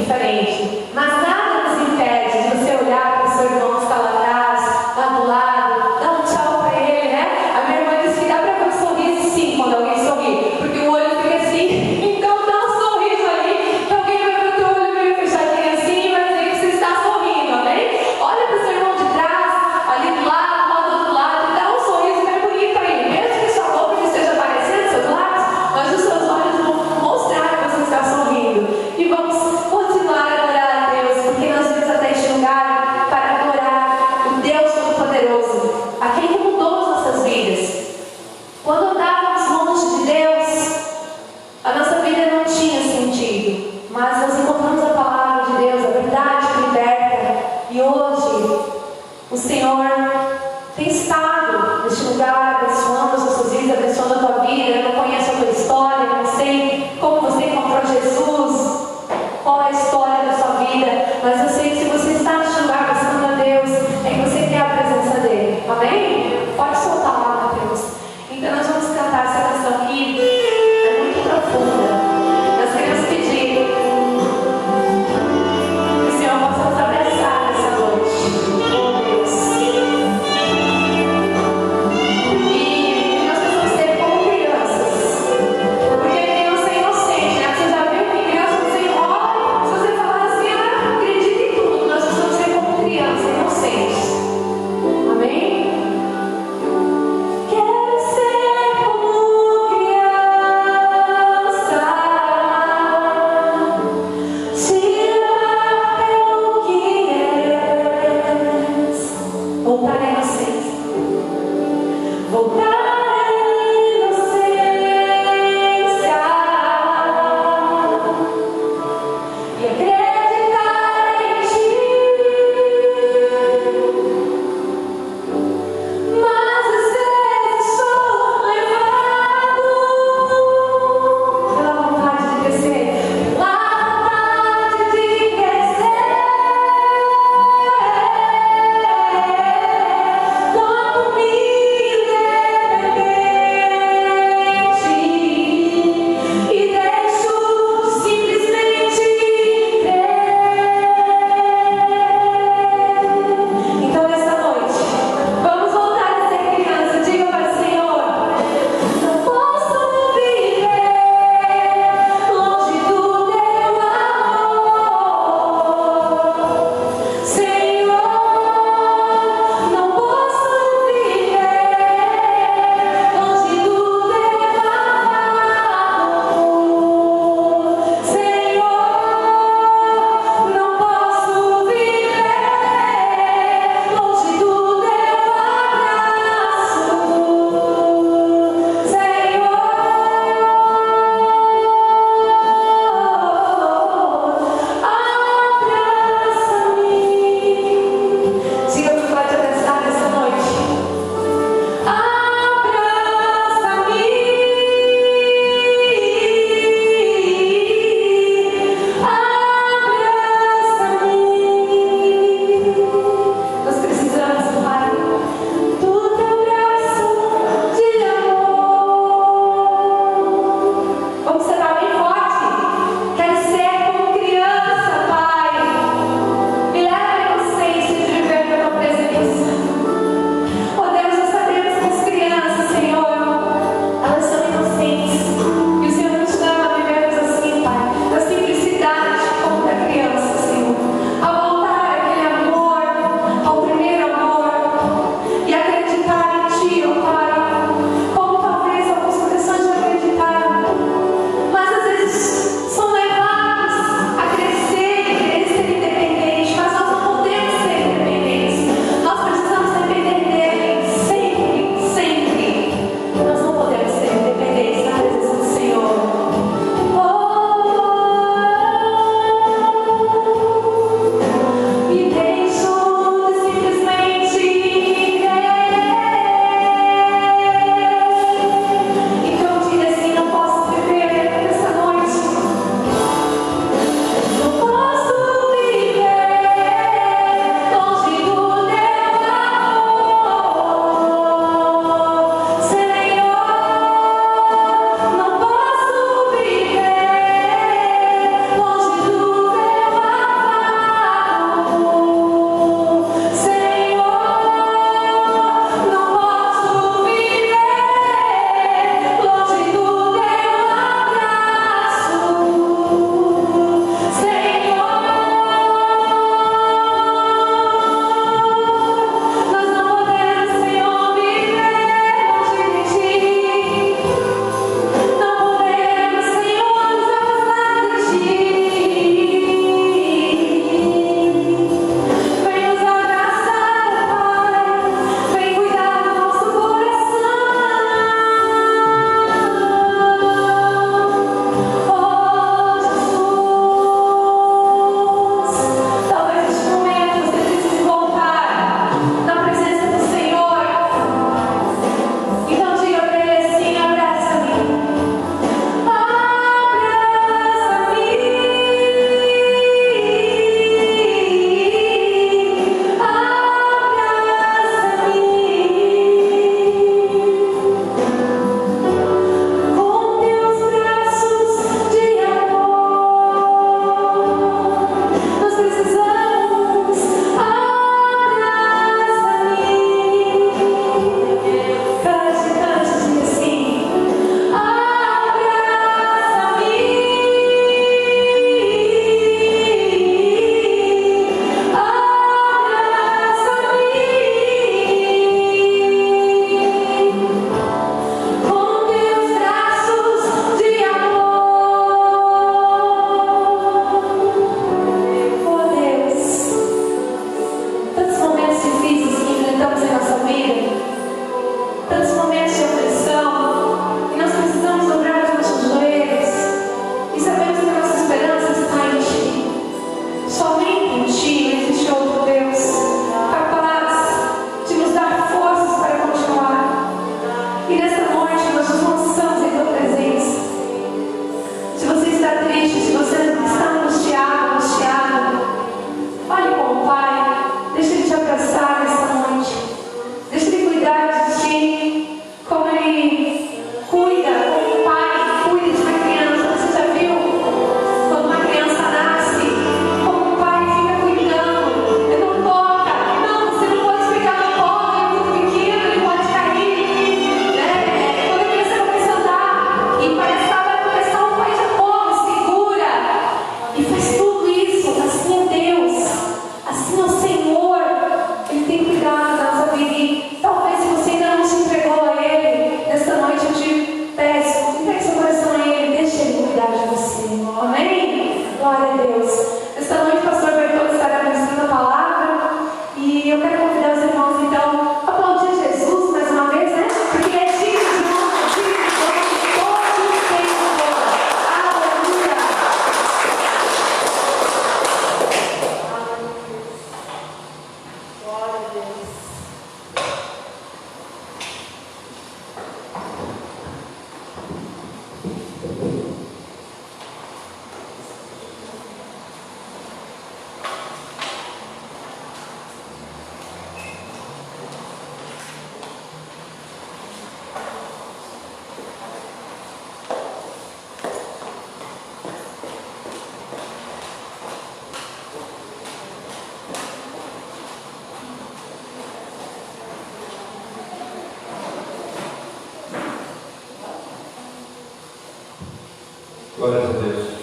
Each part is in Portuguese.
diferente. Mas nada nos impede de você olhar para o seu irmão que está lá atrás, lá do lado, dar um tchau para ele, né? A minha irmã disse que dá para ver um sorriso sim quando alguém sorri, porque o olho fica assim. Então dá um sorriso ali, que alguém vai ver o teu olho meio fechadinho assim e vai dizer que você está sorrindo, amém? Olha para o seu irmão de trás, ali do lado, lá do outro lado, e dá um sorriso bem bonito aí. Mesmo que sua boca não esteja aparecendo, seus lábios, mas os seus olhos vão mostrar que você está sorrindo. E vamos continuar a adorar a Deus, porque nós vimos até este lugar para adorar o Deus Todo-Poderoso, aquele que mudou as nossas vidas. Quando andávamos longe de Deus, a nossa vida não tinha sentido, mas nós encontramos a palavra de Deus, a verdade que liberta, e hoje o Senhor tem estado neste lugar, abençoando as nossas vidas, abençoando a tua vida. Eu não conheço a tua história, eu não sei como você encontrou Jesus, qual é a história da sua vida, mas eu sei que se você está neste lugar buscando a Deus, é que você quer a presença dEle, amém? Pode soltar lá, Mateus. Então nós vamos cantar essa canção aqui, é muito profunda. Nós queremos pedir que o Senhor possa nos abraçar nessa noite. Oh Deus.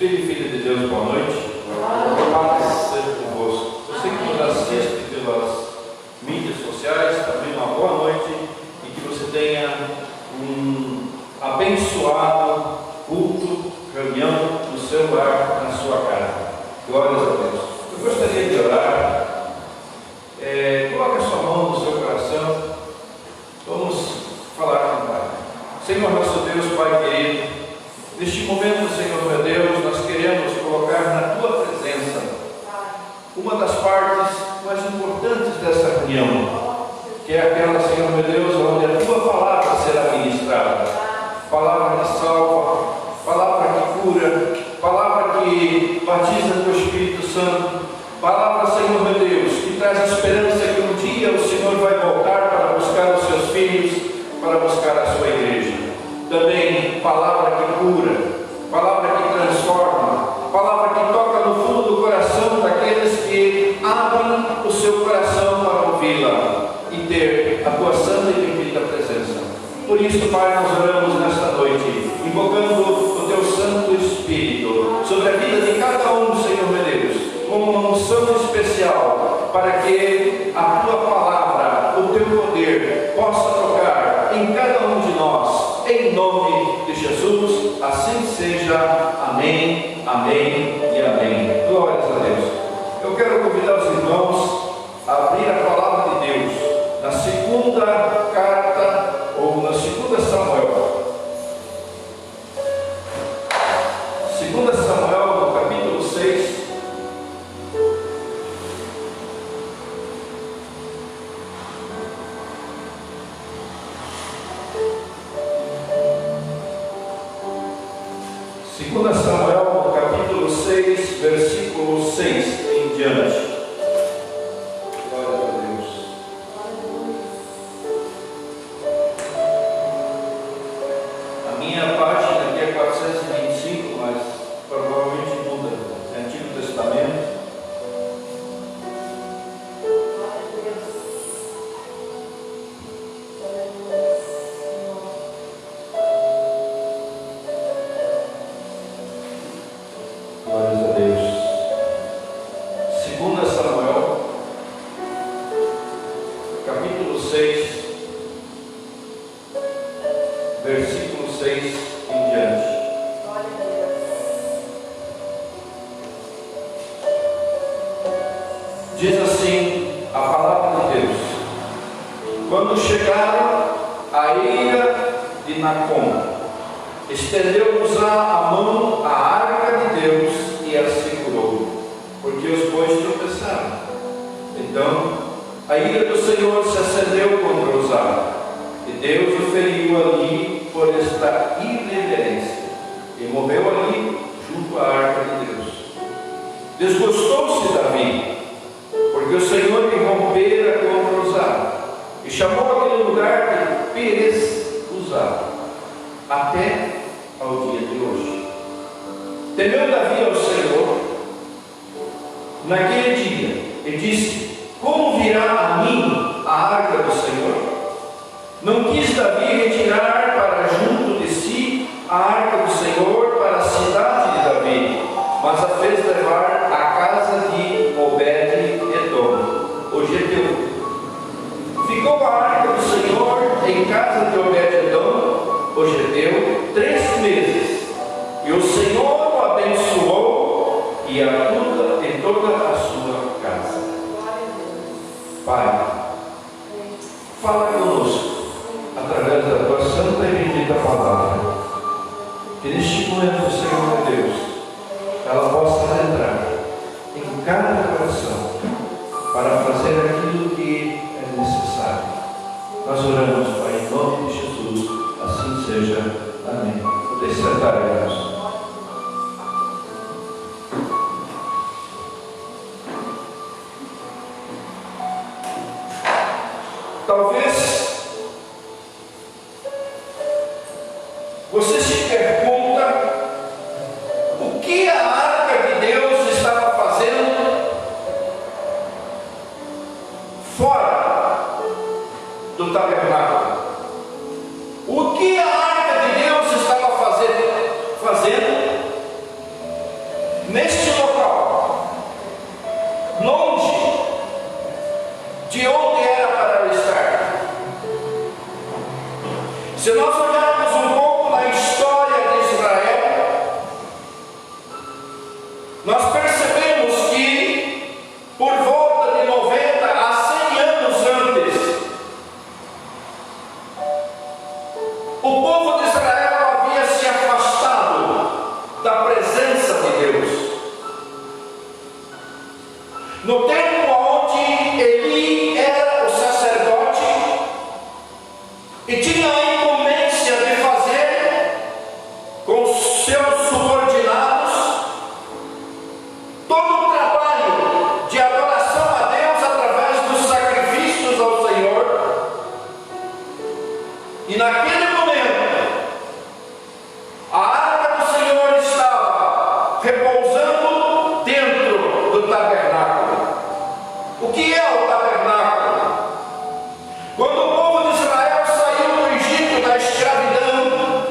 Filho e filha de Deus, boa noite. Paz seja convosco. Você que nos assiste pelas mídias sociais, também uma boa noite e que você tenha um abençoado culto, reunião no seu lar, na sua casa. Glórias a Deus. Eu gostaria de orar. Coloque a sua mão no seu coração. Vamos falar com o Pai. Senhor nosso Deus, Pai querido, neste momento, Senhor meu Deus, nós queremos colocar na Tua presença uma das partes mais importantes dessa reunião, que é aquela, Senhor meu Deus, onde a Tua palavra será ministrada. Palavra que salva, palavra que cura, palavra que batiza com o Espírito Santo, palavra, Senhor meu Deus, que traz esperança que um dia o Senhor vai voltar para buscar os seus filhos, para buscar a sua igreja. Também palavra que cura, palavra que transforma, palavra que toca no fundo do coração daqueles que abrem o seu coração para ouvi-la e ter a tua santa e bendita presença. Por isso, Pai, nós oramos nesta noite, invocando o teu Santo Espírito sobre a vida de cada um, Senhor meu Deus, com uma unção especial, para que a tua palavra, o teu poder, possa tocar em cada um de nós, em nome de Jesus. Assim seja. Amém, amém e amém. Glórias a Deus. Eu quero convidar os irmãos a abrir a palavra de Deus na segunda carta, ou na segunda Samuel. Segunda Samuel, no capítulo 6. Segunda Samuel, no capítulo 6, versículo 6 em diante. Glória a Deus. A minha página aqui é 425, mas provavelmente muda. É Antigo Testamento. Glórias a Deus. Segunda Samuel, capítulo 6, versículo 6 em diante. Diz assim a palavra de Deus: quando chegaram à ilha de Nacon, estendeu Uzá a mão à arca de Deus e a segurou, porque os bois tropeçaram. Então a ira do Senhor se acendeu contra Uzá, e Deus o feriu ali por esta irreverência, e morreu ali junto à arca de Deus. Desgostou-se Davi, porque o Senhor irrompera contra Uzá, e chamou aquele lugar de Perez Uzá, até ao dia de hoje. Temeu Davi ao Senhor naquele dia e disse: como virá a mim a arca do Senhor? Não quis Davi retirar para junto de si a arca do Senhor para a cidade de Davi, mas a fez levar à casa de Obed-edom, o geteu. Ficou a arca do Senhor em casa de Obed-edom, o geteu, 3 meses, e o Senhor o abençoou e a toda a sua casa. Pai, fala conosco através da tua santa e bendita palavra, que neste momento, Senhor Deus, ela possa entrar em cada coração para fazer aquilo que é necessário. Nós oramos, Pai, em nome de Jesus. Assim seja. Amém. Podem sentar, irmãos. Talvez você se pergunta o que a arca de Deus estava fazendo fora do tabernáculo. O que a arca de Deus estava fazendo neste local, longe de onde era para estar. Se nós olharmos um pouco na história de Israel, nós percebemos que por volta de 90 a 100 anos antes, o povo de Israel havia se afastado da presença de Deus. No tempo onde Eli era o sacerdote e tinha a incumbência de fazer com os seus subordinados todo o trabalho de adoração a Deus através dos sacrifícios ao Senhor, e naquele momento a arca do Senhor estava repousando dentro do tabernáculo. O que é o tabernáculo? Quando o povo de Israel saiu do Egito, da escravidão,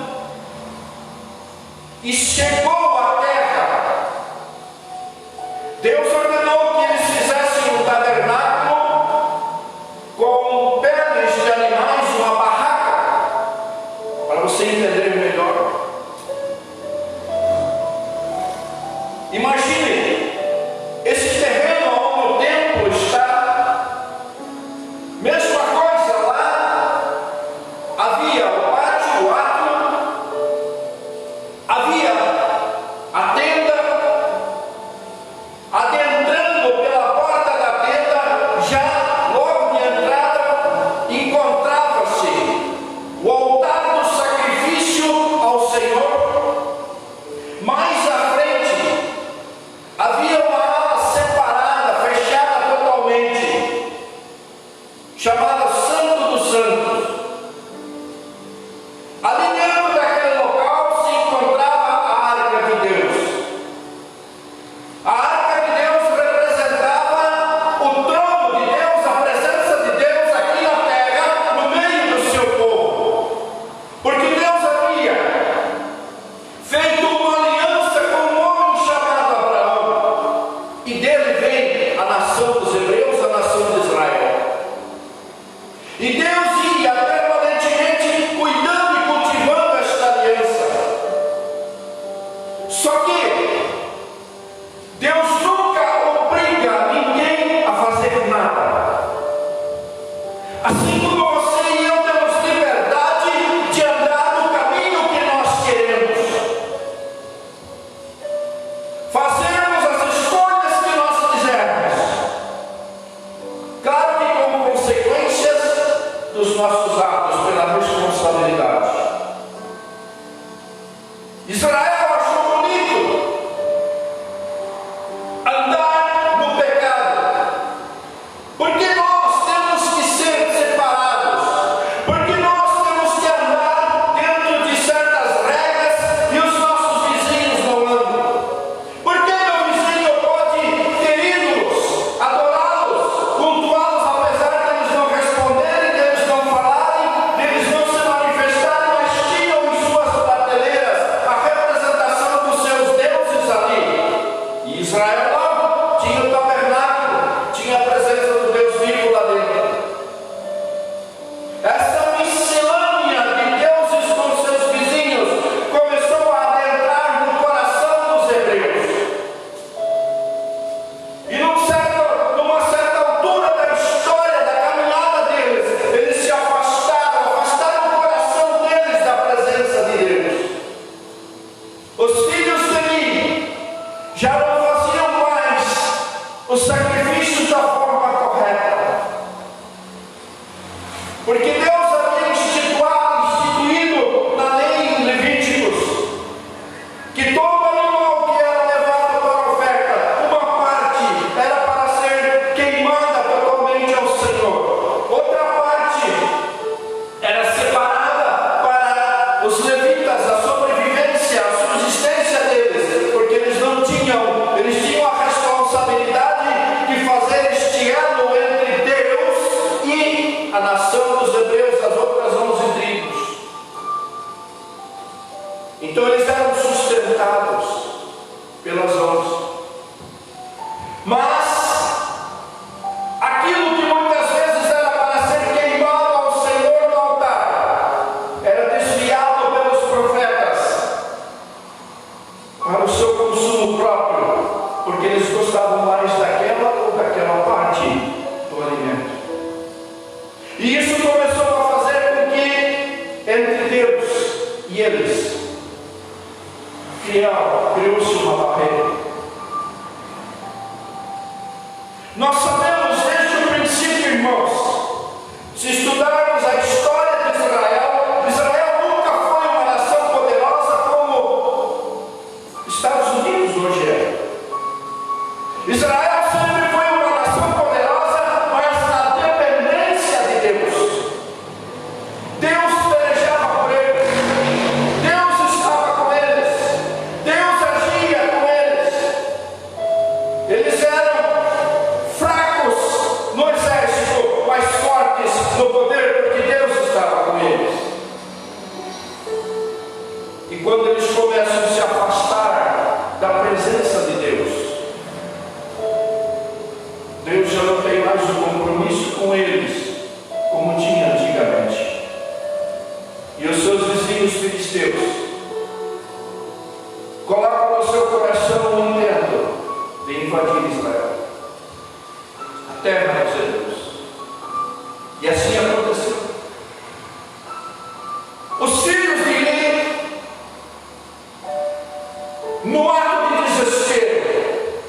e chegou à terra, Deus ordenou que eles fizessem um tabernáculo com peles de animais, uma barraca, para você entender melhor. Imagine esse terreno onde o templo está. Mesma coisa lá, havia o pátio, o átrio, havia a tenda. Adentrando pela porta da tenda, já logo de entrada, encontrava-se o altar do sacrifício ao Senhor. Mais à frente, havia uma ala separada, fechada totalmente, chamada Santo dos Santos. Ali dentro daquele local se encontrava a Arca de Deus. A Arca de Deus representava o trono de Deus, a presença de Deus aqui na terra, no meio do seu povo. Porque Deus havia feito uma aliança com um homem chamado Abraão, e dele vem a nação dos hebreus, a nação de Israel. E Deus ia permanentemente cuidando e cultivando esta aliança. Só que Deus nunca obriga ninguém a fazer nada. Assim como você e eu temos liberdade de andar no caminho que nós queremos, fazermos as escolhas que nós quisermos, claro que com consequências dos nossos atos, pela responsabilidade. Israel achou bonito andar no pecado, porque nós temos que ser separados, porque nós temos que andar dentro de certas regras e os nossos vizinhos não andam. Porque meu vizinho pode ter ídolos, adorá-los, cultuá-los, apesar de eles não responderem, de eles não falarem, de eles não se manifestarem, mas tinham em suas prateleiras a representação dos seus deuses ali. E Israel não, tinha o tabernáculo, tinha a presença do Deus vivo lá dentro. Essa miscelânea de deuses com seus vizinhos começou a adentrar no coração dos hebreus. E numa certa altura da história, da caminhada deles, eles se afastaram o coração deles da presença de Deus. Os filhos de Eli já não faziam mais os sacrifícios da forma correta, porque Deus havia instituído na lei em Levíticos que todo animal que era levado para a oferta, uma parte era para ser queimada totalmente ao Senhor, outra parte era separada para os levitas, a sobrevivência, a subsistência deles, porque eles tinham a responsabilidade de fazer este elo entre Deus e a nação dos hebreus, as outras 11 tribos. Então eles eram sustentados pelas 11. e eles criou-se uma barreira. Nós sabemos desde o princípio, irmãos, se estudarmos a história de Israel, Israel nunca foi uma nação poderosa como Estados Unidos hoje é. Israel sempre foi uma nação poderosa, mas na dependência de Deus. Deus pelejava por eles, Deus estava com eles, Deus agia com eles. Eles eram fracos no exército, mas fortes no poder, porque Deus estava com eles. E quando eles começam a se afastar da presença de Deus, Deus já não tem mais o compromisso com eles, como tinha antigamente. E os seus vizinhos filisteus colocam no seu coração o intento de invadir Israel, a terra dos hebreus. E assim aconteceu. Os filhos de Eli, no ato de desespero,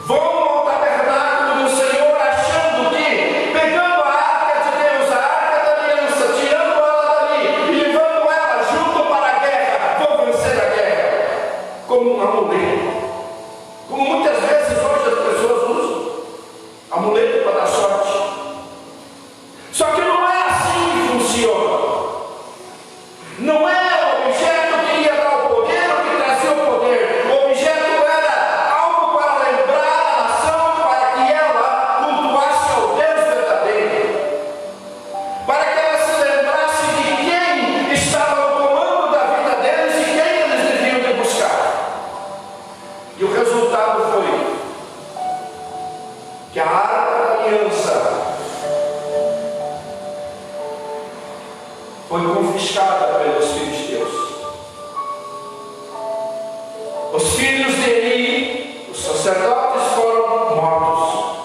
vão ao tabernáculo do Senhor, achando que, pegando a arca de Deus, a arca da aliança, tirando ela dali e levando ela junto para a guerra, vão vencer a guerra, como um amuleto. Como muitas vezes hoje as pessoas usam amuleto para dar sorte. Só que não é assim que funciona. Não é o objeto que ia dar o poder ou que trazia o poder. O objeto era algo para lembrar a nação, para que ela cultuasse ao Deus verdadeiro, para que ela se lembrasse de quem estava no comando da vida deles e quem eles deviam de buscar. E o resultado foi que a arca da aliança foi confiscada pelos filisteus. Os filhos de Eli, os sacerdotes, foram mortos.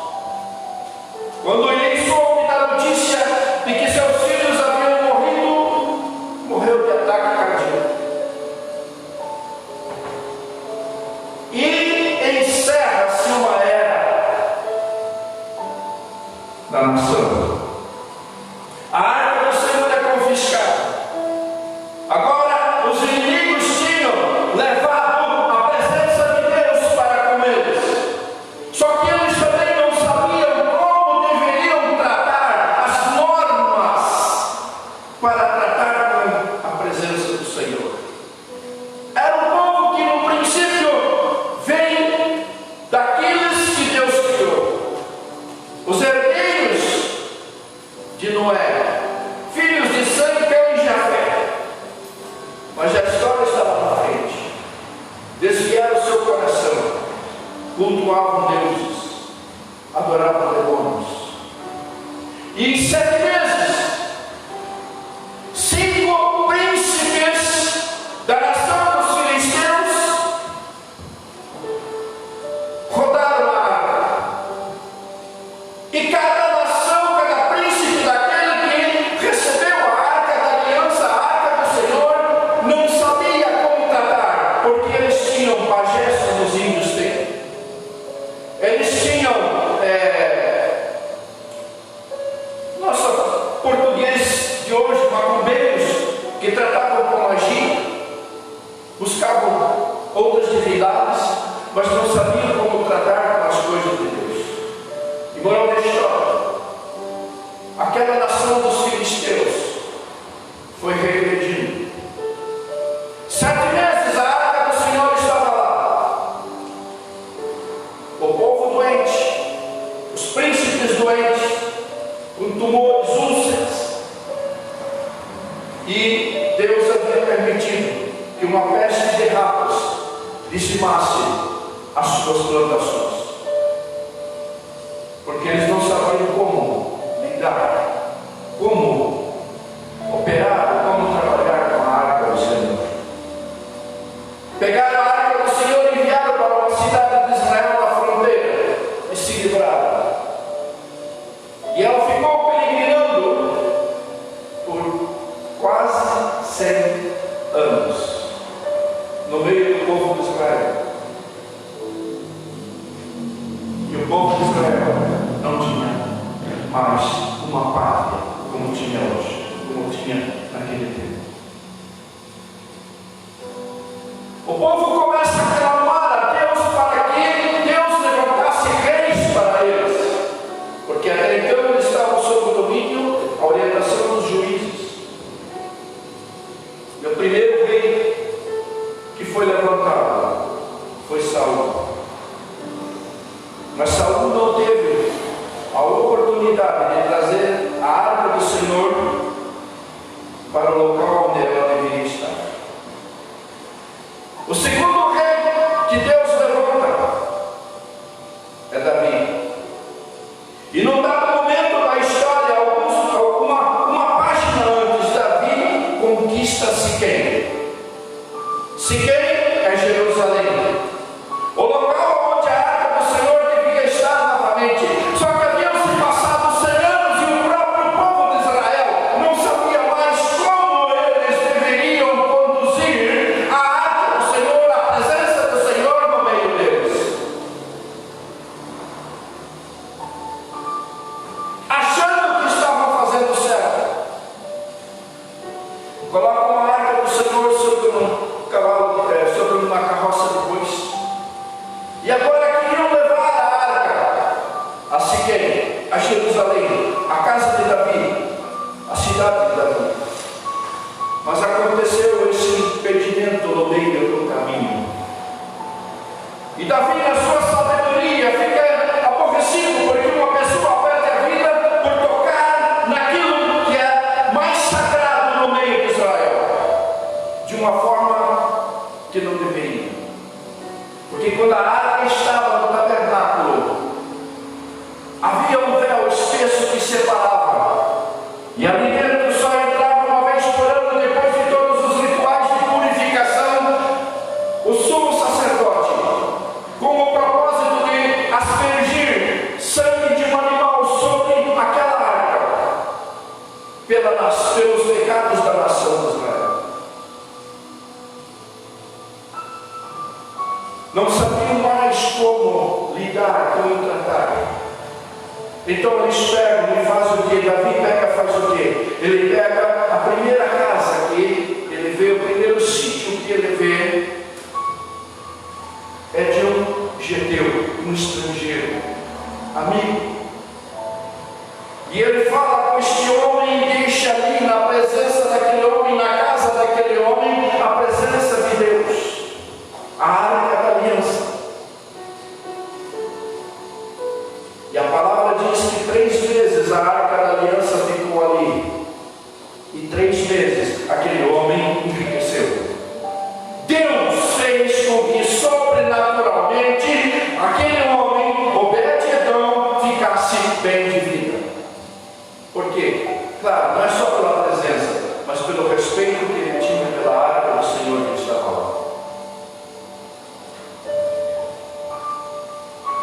Quando Eli soube da notícia de que seus filhos haviam morrido, morreu de ataque cardíaco. E encerra-se uma era da nação. A arca do Senhor é confiscada. Agora os inimigos tinham levado a presença de Deus para com eles. Só que eles também não sabiam como deveriam tratar as normas para tratar com a presença do Senhor. Era um povo que no princípio vem daqueles que Deus criou. Os herdeiros de Noé, filhos de Sem, Cã e Jafé. Mas a história estava na frente. Desviaram o seu coração, cultuavam deuses, adoravam demônios. E em 7 meses, 5 príncipes da nação dos filisteus rodaram a arca. E cada nação, cada príncipe daquele que recebeu a arca da aliança, a arca do Senhor, não sabia como tratar, porque eles tinham pajés, como os índios têm. Eles tinham, nosso português de hoje, macumbeiros, que tratavam com magia, buscavam outras divindades, mas não sabiam como tratar com as coisas de Deus. E moral da história, aquela nação dos filisteus foi regredindo. 7 meses a arca do Senhor estava lá. O povo doente, os príncipes doentes, com tumores, úlceras. E Deus havia permitido que uma peste de ratos dizimasse as suas plantações. Porque eles não sabiam como lidar, como operar, como trabalhar com a arca do Senhor. Pegaram a arca do Senhor e enviaram para uma cidade de Israel na fronteira e se livraram. E ela ficou peregrinando por quase 100 mais uma pátria como tinha hoje, como tinha naquele tempo. O povo começa a clamar a Deus para que Deus levantasse reis para eles, porque até então eles estavam sob o domínio, a orientação dos juízes. E o primeiro rei que foi levantado foi Saul. Mas Saul não teve a oportunidade de trazer a arca do Senhor para o local onde ela deveria estar. O segundo rei que Deus levanta é Davi. E num dado momento da história, uma página antes, Davi conquista Siquém. Siquém é Jerusalém, o local onde a arca do Senhor devia estar novamente. Só que haviam se passado 100 anos e o próprio povo de Israel não sabia mais como eles deveriam conduzir a arca do Senhor, a presença do Senhor no meio deles, achando que estavam fazendo certo. Colocam a arca do Senhor sobre um cavalo de pé, sobre uma carroça de bois, e agora queriam levar a arca a Siquém, a Jerusalém, a casa de Davi, a cidade de Davi. Mas aconteceu esse impedimento no meio do caminho, e Davi, na sua sabedoria, fica aborrecido porque uma pessoa perde a vida por tocar naquilo que é mais sagrado no meio de Israel, de uma forma que não deveria. Porque quando a arca estava no tabernáculo, havia um véu espesso que separava, e ali dentro só entrava uma vez por ano, depois de todos os rituais de purificação, o sumo sacerdote, com o propósito de aspergir sangue de um animal sobre aquela arca, pelos pecados da nação de Israel. Não sabiam mais como lidar, como tratar. Então eles pegam e fazem o que? Davi pega, faz o que? Ele pega a primeira casa que ele vê, o primeiro sítio que ele vê é de um geteu, um estrangeiro, amigo. E ele fala com este homem e deixa ali na presença daquele homem, na casa daquele homem, a presença de Deus, a arca da aliança. E a palavra diz que 3 vezes a arca da aliança ficou ali, e 3 vezes aquele homem enriqueceu. Deus fez com que sobrenaturalmente aquele homem, Obed-Edom, ficasse bem de vida. Por quê? Claro, não é só pela presença, mas pelo respeito que ele tinha pela arca do Senhor que estava lá.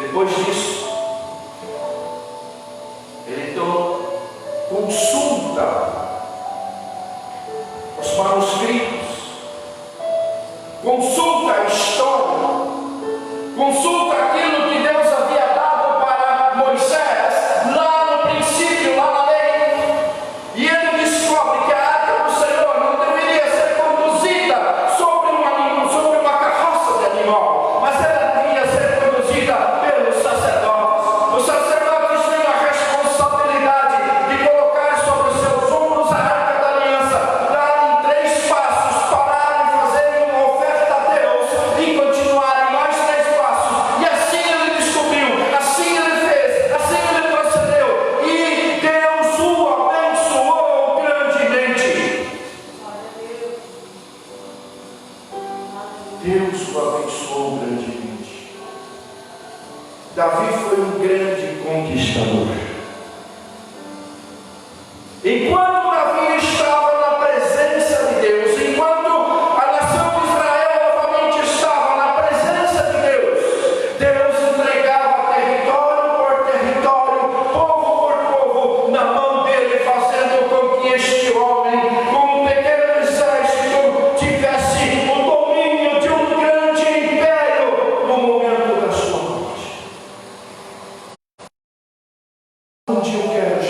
Depois disso, ele então consulta os manuscritos, consulta a história, consulta aquilo que Deus havia dado para Moisés lá no princípio, lá na lei, e ele descobre que a arca do Senhor não deveria ser conduzida sobre uma carroça de animal, mas ela deveria ser conduzida pelos sacerdotes. Os sacerdotes têm a responsabilidade de colocar sobre os seus ombros a arca da aliança, dar em 3 passos, parar e fazer uma oferta a Deus e continuar em mais 3 passos. E assim ele descobriu, assim ele fez, assim ele procedeu, e Deus o abençoou grandemente. Deus o abençoou grandemente. Davi foi um grande conquistador. Enquanto Davi estava na presença de Deus, enquanto a nação de Israel novamente estava na presença de Deus, Deus entregava território por território, povo por povo, na mão dele, fazendo com que este homem, com um pequeno exército, tivesse o domínio de um grande império no momento da sua morte. Onde eu quero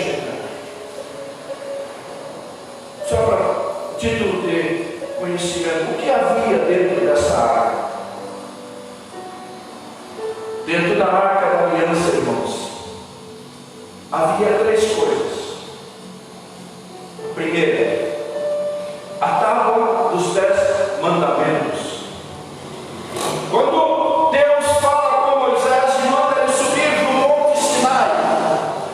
que havia dentro dessa arca? Dentro da arca da aliança, irmãos, havia 3 coisas. Primeiro, a tábua dos 10 mandamentos. Quando Deus fala com Moisés e manda ele subir no Monte Sinai,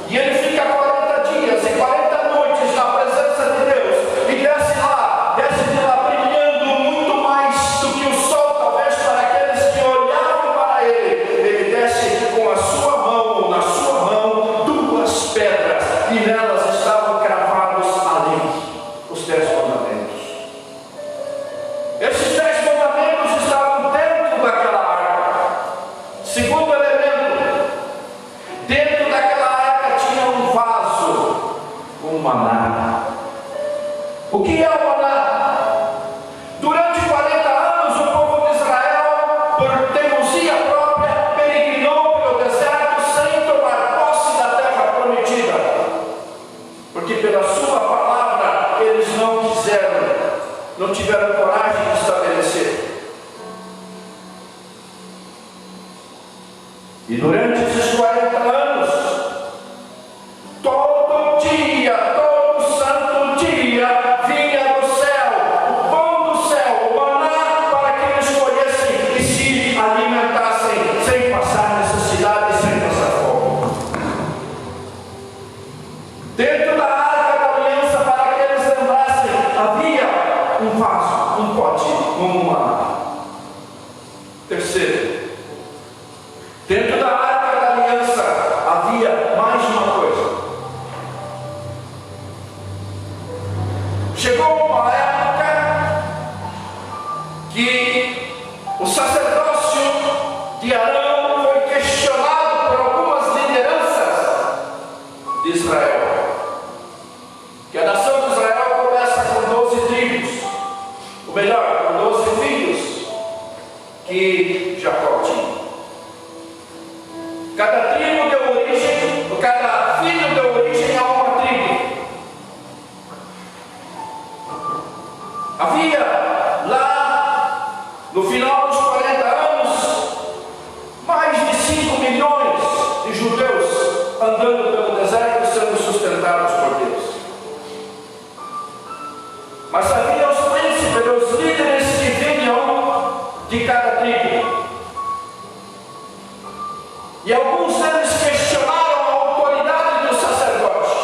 e ele fica 40 dias e 40 noites na presença de Deus, e desce de lá brilhando muito mais do que o sol, talvez, para aqueles que olhavam para ele. Ele desce com a sua mão, na sua mão, 2 pedras, e nelas estavam cravados ali os 10 mandamentos. Esses 10 mandamentos estavam dentro daquela arca. Segundo elemento, dentro daquela arca tinha um vaso com maná. O que é o maná? Durante 40 anos, o povo de Israel, por teimosia própria, peregrinou pelo deserto sem tomar posse da terra prometida, porque pela sua palavra eles não quiseram, não tiveram coragem de estabelecer. E durante esses 40 anos, todo dia, todo santo dia, vinha do céu, o pão do céu, o maná, para que eles colhessem e se alimentassem sem passar necessidade e sem passar fome. Dentro da arca da aliança, para que eles lembrassem, havia um vaso, um pote com um maná. Terceiro, dentro da arca da aliança havia mais uma coisa. Chegou uma época que o sacerdócio de Arão foi questionado por algumas lideranças de Israel. Que a nação de Israel começa com 12 tribos, ou melhor, com 12 filhos que Jacó tinha. Cada tribo deu origem, cada filho deu origem a uma tribo. Havia lá, no final dos 40 anos, mais de 5 milhões de judeus andando pelo deserto sendo sustentados por Deus. Mas havia os príncipes, os líderes que vinham de cada tribo. E alguns deles questionaram a autoridade do sacerdote.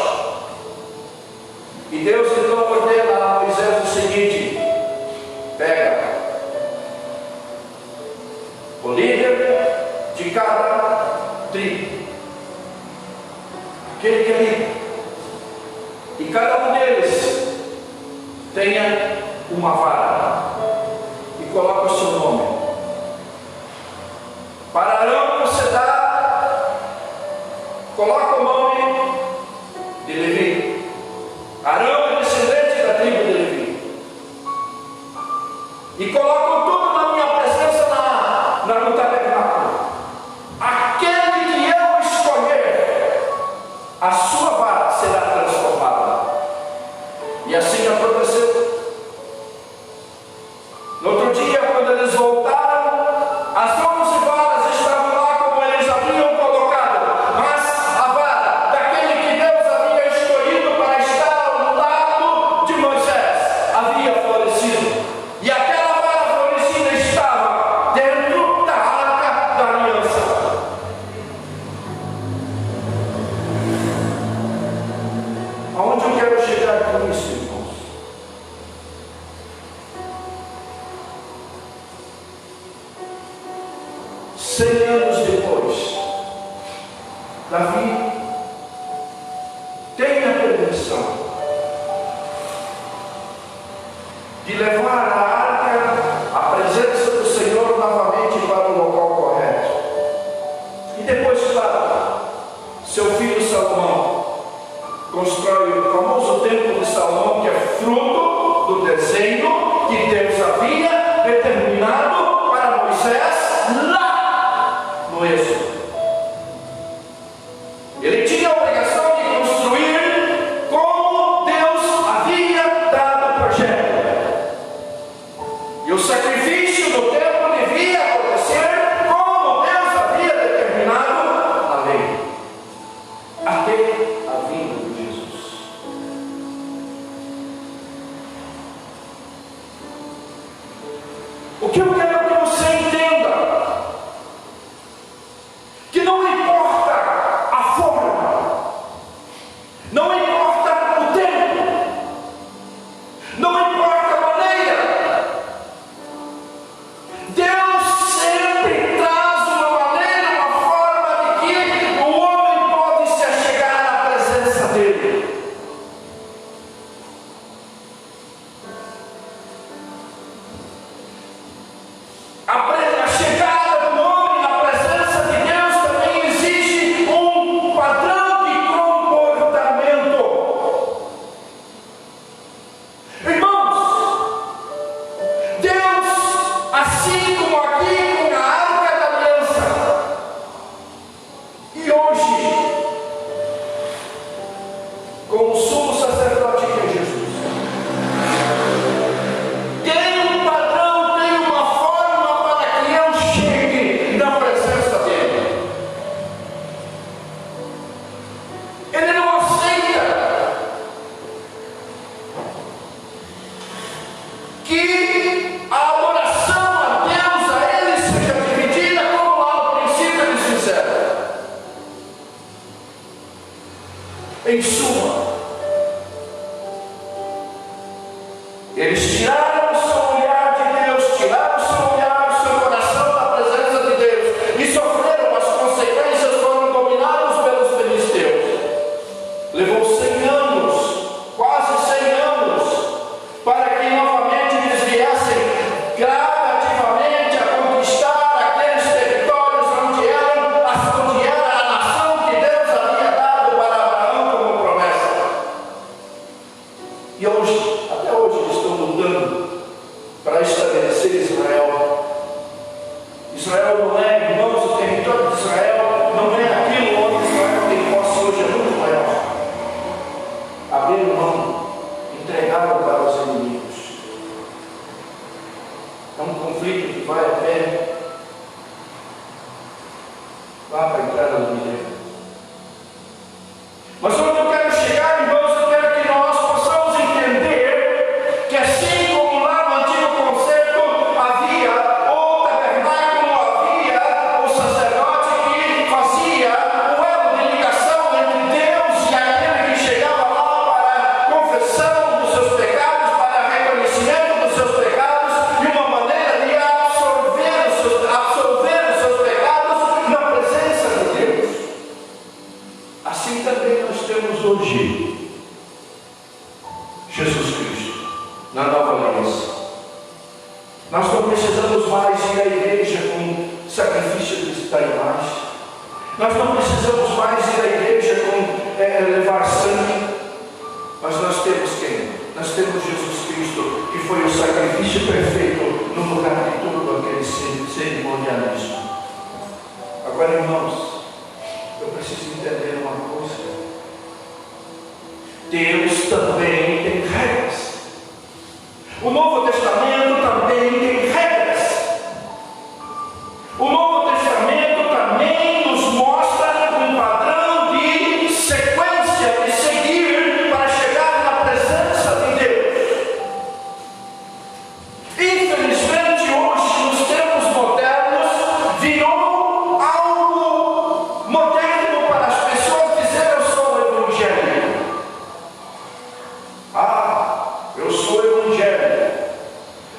E Deus então ordena a Moisés o seguinte: pega o líder de cada tribo, aquele que é líder, e cada um deles tenha uma vara, e coloca o seu nome. Para Arão você coloca o nome de Levi. Arão é descendente da tribo de Levi. E colocam tudo na minha presença no tabernáculo. Aquele que eu escolher, a sua vara será transformada. E assim aconteceu. No outro dia, quando eles voltaram, as 11 varas estavam lá como eles haviam colocado, mas a vara daquele que Deus havia escolhido para estar ao lado de Moisés havia florescido. E aquela vara florescida estava dentro da arca da aliança. Aonde eu quero chegar com isso, irmãos? 100 anos depois, Davi tem a permissão de levar a arca, a presença do Senhor novamente para o local correto. E depois, claro, seu filho Salomão constrói o famoso templo de Salomão, que é fruto do desenho que Deus havia determinado para Moisés lá no Êxodo. Ele tinha a obrigação de construir como Deus havia dado o projeto. E o até a vinda de Jesus. O que eu quero que você entenda, que não importa a forma, não importa o tempo, não importa a maneira, Deus sempre traz uma maneira, uma forma de que o homem pode se achegar à presença dele. A chegada do homem na presença de Deus também exige um padrão de comportamento. Irmãos, Deus, assim como aqui com a Arca da Aliança, e hoje com o sumo sacerdote que é Jesus, tem um padrão, tem uma forma para que eu chegue na presença dele. Ele não aceita que a adoração a Deus, a Ele, seja dividida como lá no princípio eles fizeram. Em suma, eles tiraram o seu olhar de Deus, tiraram o seu olhar, o seu coração da presença de Deus e sofreram as consequências, foram dominados pelos filisteus. Levou 100 anos, quase 100 anos, para que novamente eles viessem gradativamente a conquistar aqueles territórios onde era a nação que Deus havia dado para Abraão como promessa. E hoje, até hoje, eles estão lutando para estabelecer Israel. Israel não é, irmãos, o território de Israel não é aquilo onde Israel tem posse hoje, é muito maior. Abriram mão, entregaram para os inimigos. É um conflito que vai até lá para a entrada do milênio. Mas onde eu quero chegar, irmãos, eu quero que nós possamos entender que assim como lá no antigo concerto havia o tabernáculo, havia o sacerdote que fazia o elo de ligação entre Deus e aquele que chegava lá para a confissão dos seus pecados, para reconhecimento dos seus pecados e uma maneira de absolver os seus pecados na presença de Deus. Assim também nós temos hoje Jesus Cristo na nova aliança. Nós não precisamos mais ir à igreja com sacrifício de animais. Nós não precisamos mais ir à igreja com levar sangue. Mas nós temos quem? Nós temos Jesus Cristo, que foi o sacrifício perfeito no lugar de todo aquele cerimonialismo. Agora, irmãos, eu preciso entender uma coisa. Deus também tem regras. O Novo Testamento também tem regras. O Novo Testamento também nos mostra um padrão de sequência, de seguir para chegar na presença de Deus. Infelizmente, hoje, nos tempos modernos, virou algo moderno para as pessoas dizer: eu sou evangélico. Eu sou evangélico.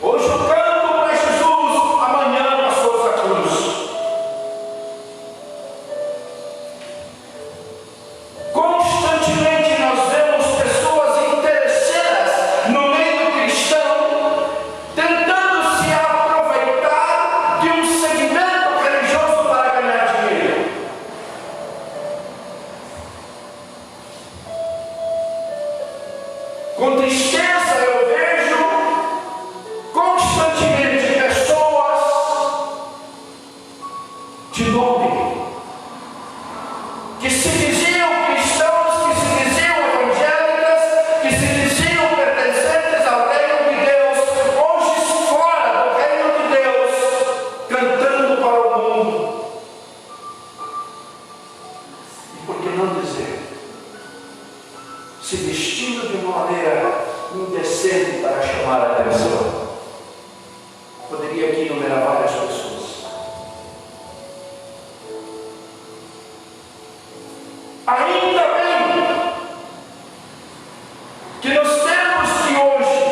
Hoje eu canto para Jesus, amanhã na sua cruz. Constantemente nós vemos pessoas interesseiras no meio cristão, tentando se aproveitar de um segmento religioso para ganhar dinheiro. Com tristeza eu vejo constantemente pessoas de nome que se diziam cristãos, que se diziam evangélicas, que se diziam pertencentes ao reino de Deus, hoje fora do reino de Deus, cantando para o mundo. E por que não dizer se vestindo de uma maneira indecente para chamar a atenção. Poderia aqui enumerar várias pessoas. Ainda bem que nos tempos de hoje,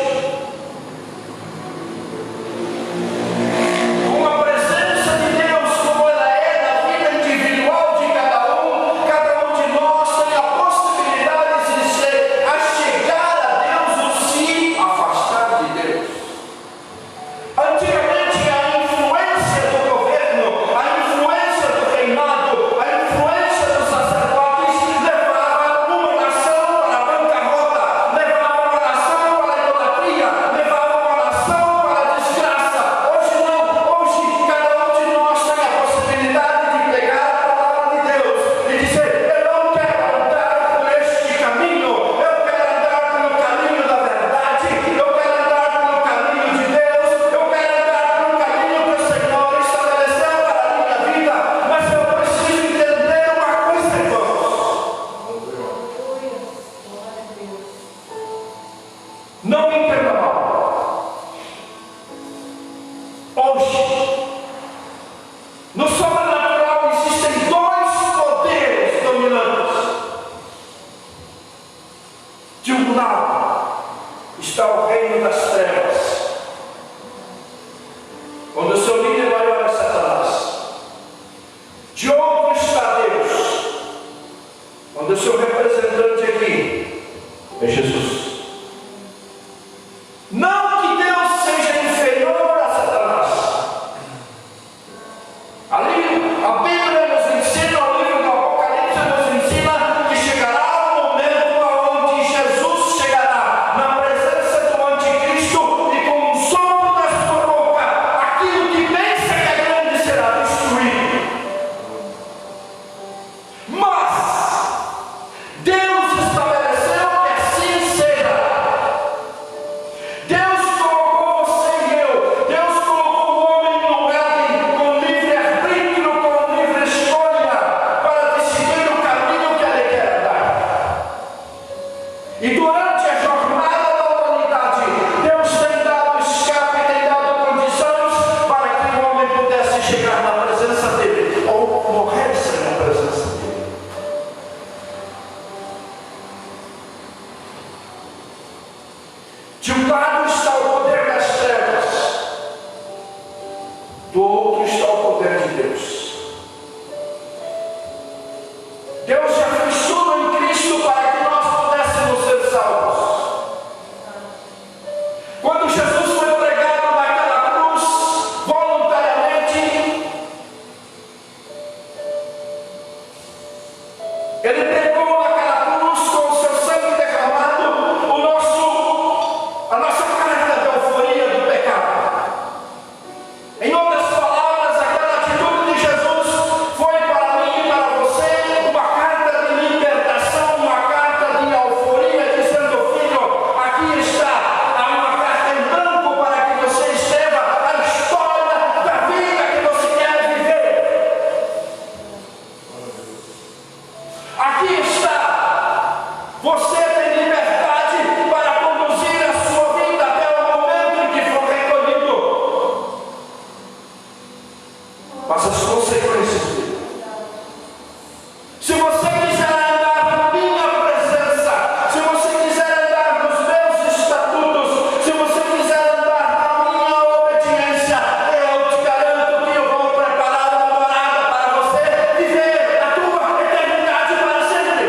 com a presença de Deus como ela é na vida individual de cada um de nós tem a possibilidade de ser a chegar a Deus ou se afastar de Deus. Antigamente a influência do governo, a influência do reinado, a influência dos sacerdotes levava uma nação para a bancarrota, levava uma nação para a idolatria, levava uma nação para a desgraça. Hoje não, hoje cada um de nós tem a possibilidade de pegar a palavra de Deus e dizer: eu não quero andar por este caminho, eu quero andar pelo caminho da verdade, eu quero andar pelo caminho de Deus, eu quero andar pelo caminho que o Senhor estabeleceu para a minha vida. Mas eu preciso entender uma coisa, irmãos. Não me entenda mal. Hoje, no sobrenatural existem dois poderes dominantes. De um lado está o reino das trevas, onde o seu líder maior é Satanás. De outro está Deus, onde o seu representante aqui é Jesus. Não que Deus seja inferior a Satanás. Ali, a Bíblia nos ensina, o livro do Apocalipse nos ensina que chegará um momento onde Jesus chegará na presença do anticristo e com um sopro da sua boca, aquilo que pensa que é grande será destruído. Mas Deus estabeleceu que assim será. Deus colocou você e eu. Deus colocou o homem no Éden com livre arbítrio, com livre escolha, para decidir o caminho que ele quer dar. E durante a jornada da humanidade, Deus tem dado escape, tem dado condições para que o homem pudesse chegar na presença dele ou morrer sem a presença dele. De um lado está o poder das trevas, do outro está o poder de Deus. Deus já fez tudo em Cristo para que nós pudéssemos ser salvos. Quando Jesus foi pregado naquela cruz, voluntariamente, ele pregou naquela cruz com o seu sangue derramado, a nossa carta de euforia do pecado. Em outras palavras, aquela atitude de Jesus foi para mim e para você uma carta de libertação, uma carta de euforia, dizendo: filho, aqui está, há uma carta em branco para que você escreva a história da vida que você quer viver. Aqui está, você tem liberdade para conduzir a sua vida até o momento em que for recolhido. Mas as consequências dele. Se você quiser andar na minha presença, se você quiser andar nos meus estatutos, se você quiser andar na minha obediência, eu te garanto que eu vou preparar uma morada para você viver a tua eternidade para sempre.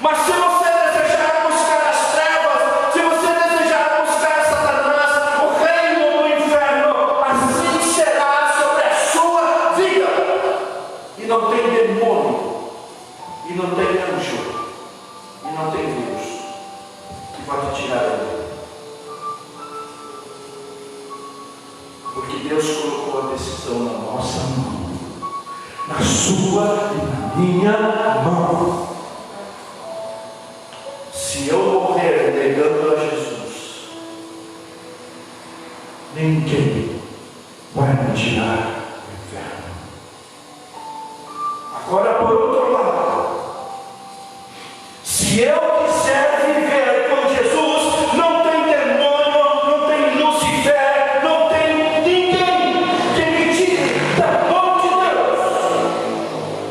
Mas se você desejar buscar as trevas, se você desejar buscar Satanás, o reino do inferno, assim será sobre a sua vida. E não tem demônio, e não tem anjo, e não tem Deus que vai te tirar dele. Porque Deus colocou a decisão na nossa mão, na sua e na minha mão. Se eu morrer negando a Jesus, ninguém vai me tirar do inferno. Agora, por outro lado, Se eu quiser viver com Jesus, não tem demônio, não tem Lúcifer, não tem ninguém que me tire da mão de Deus.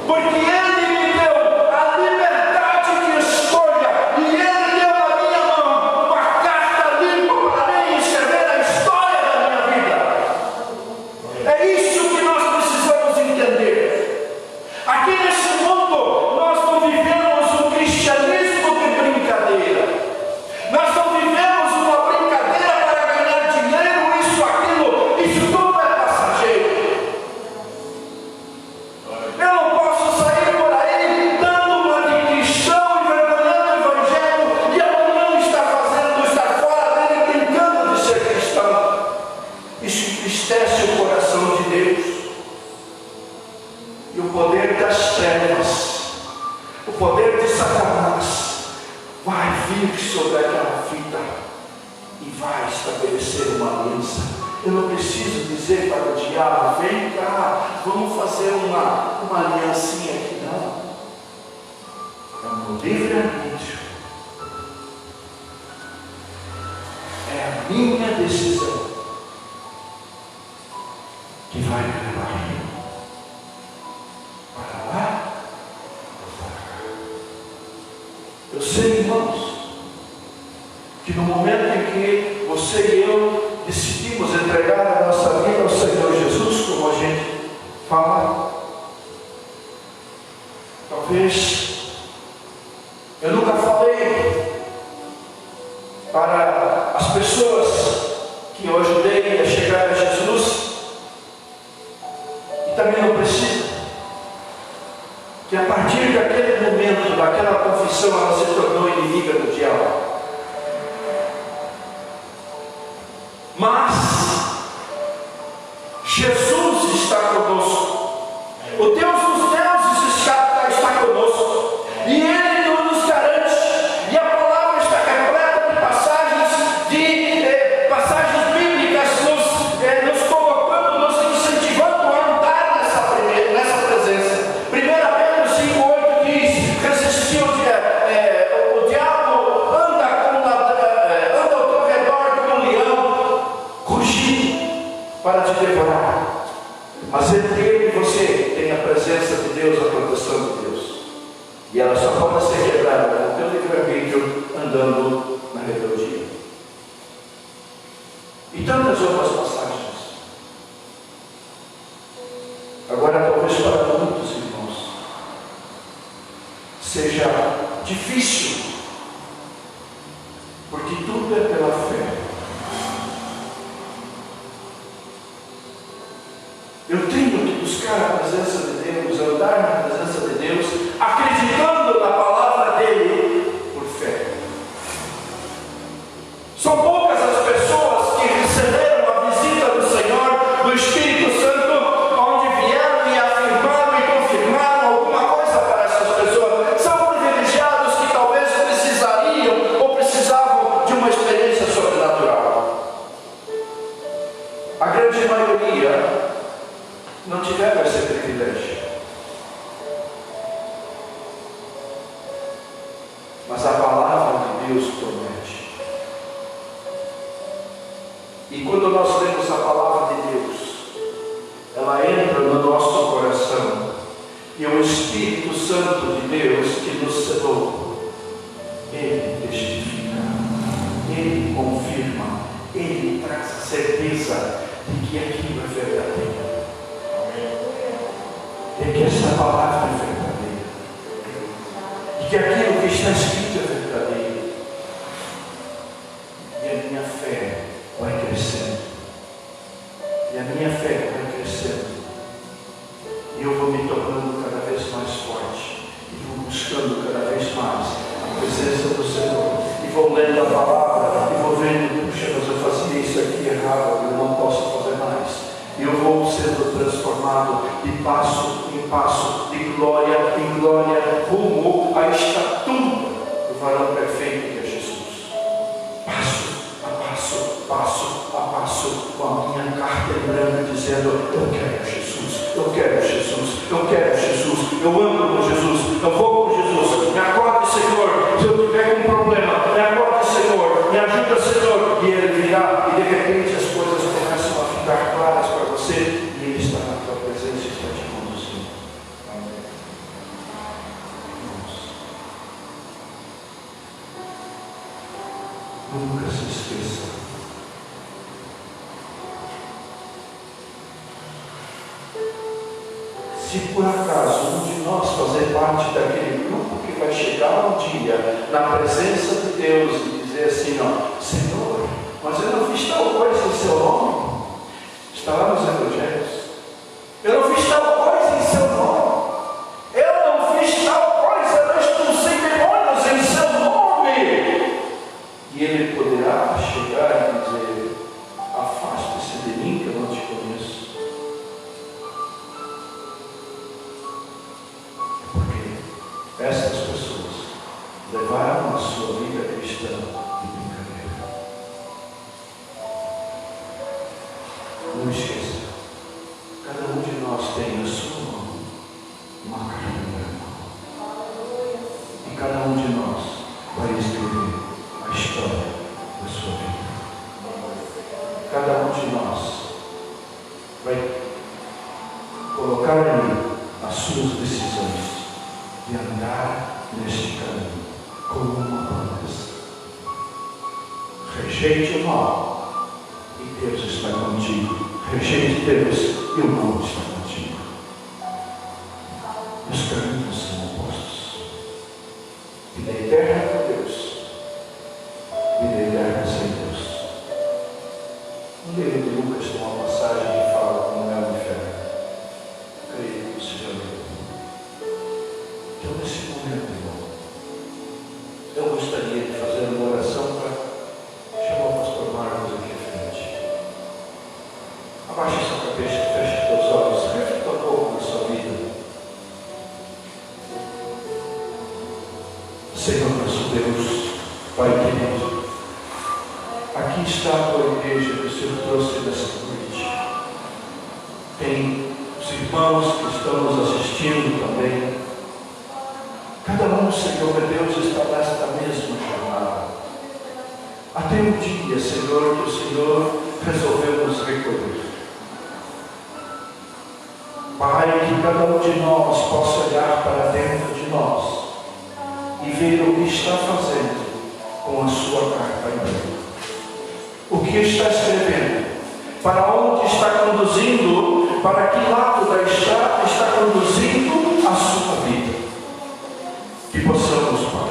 Porque Ele me deu a liberdade de escolha, e Ele deu na minha mão uma carta limpa para mim escrever a história da minha vida. É isso que nós precisamos entender. Aqui nesse mundo, nós não vivemos um cristianismo de brincadeira. Nós não vivemos uma brincadeira para ganhar dinheiro, isso, aquilo. Isso tudo é passageiro. Eu não posso sair por aí dando uma de cristão, envergonhando o evangelho, e amanhã estar fora dele brincando de ser cristão. Isso entristece o coração de Deus. E o poder das trevas, o poder de Satanás, vai vir sobre aquela vida e vai estabelecer uma aliança. Eu não preciso dizer para o diabo: vem cá, vamos fazer uma aliancinha aqui. Não. É o meu livre-arbítrio. É a minha decisão que vai me levar para lá ou para cá. Eu sei, irmãos, que no momento em que você e eu decidimos entregar a nossa vida ao Senhor Jesus, como a gente fala, talvez eu nunca falei para as pessoas que eu ajudei a chegar a Jesus, e também não precisa, que a partir daquele momento, daquela confissão, ela se tornou inimiga do diabo. Mas Jesus está conosco. O Deus dos deuses está conosco. E Ele nos garante. E a palavra está repleta de passagens bíblicas nos colocando, nos incentivando a andar nessa presença. 1 Pedro 5,8 diz: resistir o diabo anda ao teu redor como um leão, rugindo para te devorar. Mas entre ele e você tem a presença de Deus, a proteção de Deus. E ela só pode ser quebrada com o teu livre-arbítrio andando na rebeldia. E tantas outras passagens. Agora, talvez para muitos irmãos seja difícil, porque tudo é pela fé. Eu tenho que buscar a presença de Deus, andar na presença de Deus, acreditando na palavra dele por fé. São poucas as pessoas que receberam a visita do Senhor, do Espírito Santo, onde vieram e afirmaram e confirmaram alguma coisa para essas pessoas. São privilegiados que talvez precisariam ou precisavam de uma experiência sobrenatural. A grande maioria não tiveram esse privilégio. Mas a palavra de Deus promete. E quando nós lemos a palavra de Deus, ela entra no nosso coração. E o Espírito Santo de Deus que nos selou, Ele testifica, Ele confirma, Ele traz a certeza de que aquilo é verdadeiro. É que essa palavra é verdadeira, e que aquilo que está escrito é verdadeiro, e a minha fé vai crescendo, e a minha fé vai crescendo, e eu vou me tornando cada vez mais forte, e vou buscando cada vez mais a presença do Senhor, e vou lendo a palavra, e vou vendo: puxa, mas eu fazia isso aqui errado, eu não posso fazer mais. E eu vou sendo transformado de passo em passo, de glória em glória, rumo à estatura do varão perfeito que é Jesus. Passo a passo, passo a passo, com a minha carta em branco, dizendo: eu quero Jesus, eu quero Jesus, eu quero Jesus, eu amo com Jesus, eu vou com Jesus. Me acorde, Senhor, eu Nunca se esqueça. Se por acaso um de nós fazer parte daquele grupo que vai chegar um dia na presença de Deus e dizer assim, ó, Senhor, mas eu não fiz tal coisa em seu nome. Está lá nos Evangelhos. Eu não fiz tal coisa em seu nome. Eu não fiz tal coisa, eu não expulsei demônios em seu nome. E ele poderá chegar e dizer, afaste-se de mim que eu não te conheço. Porque essas pessoas levaram a sua vida cristã de brincadeira. Não esqueça, cada um de nós tem a sua mão marcada na mão. E cada um de nós vai escrever a história da sua vida. Cada um de nós vai colocar ali as suas decisões de andar neste caminho como uma promessa. Rejeite o mal e Deus está contigo. Rejeite Deus e o mal está contigo. Os caminhos são opostos. Vida eterna com Deus, vida eterna sem Deus. No livro de Lucas tem uma passagem que fala como é o inferno. Creio que você já leu. Então, nesse momento, irmão, eu gostaria de fazer uma oração para chamar o pastor Marcos aqui à frente. Abaixe sua cabeça, feche seus olhos, reflita um pouco na sua vida. Senhor nosso Deus, Pai querido, aqui está a tua igreja que o Senhor trouxe nessa noite. Tem os irmãos que estão nos assistindo também. Cada um, Senhor meu Deus, está nesta mesma jornada. Até um dia, Senhor, que o Senhor resolveu nos recolher. Pai, que cada um de nós possa olhar para dentro de nós e ver o que está fazendo com a sua carta em branco. O que está escrevendo, para onde está conduzindo, para que lado da estrada está conduzindo a sua vida. Que possamos, Pai,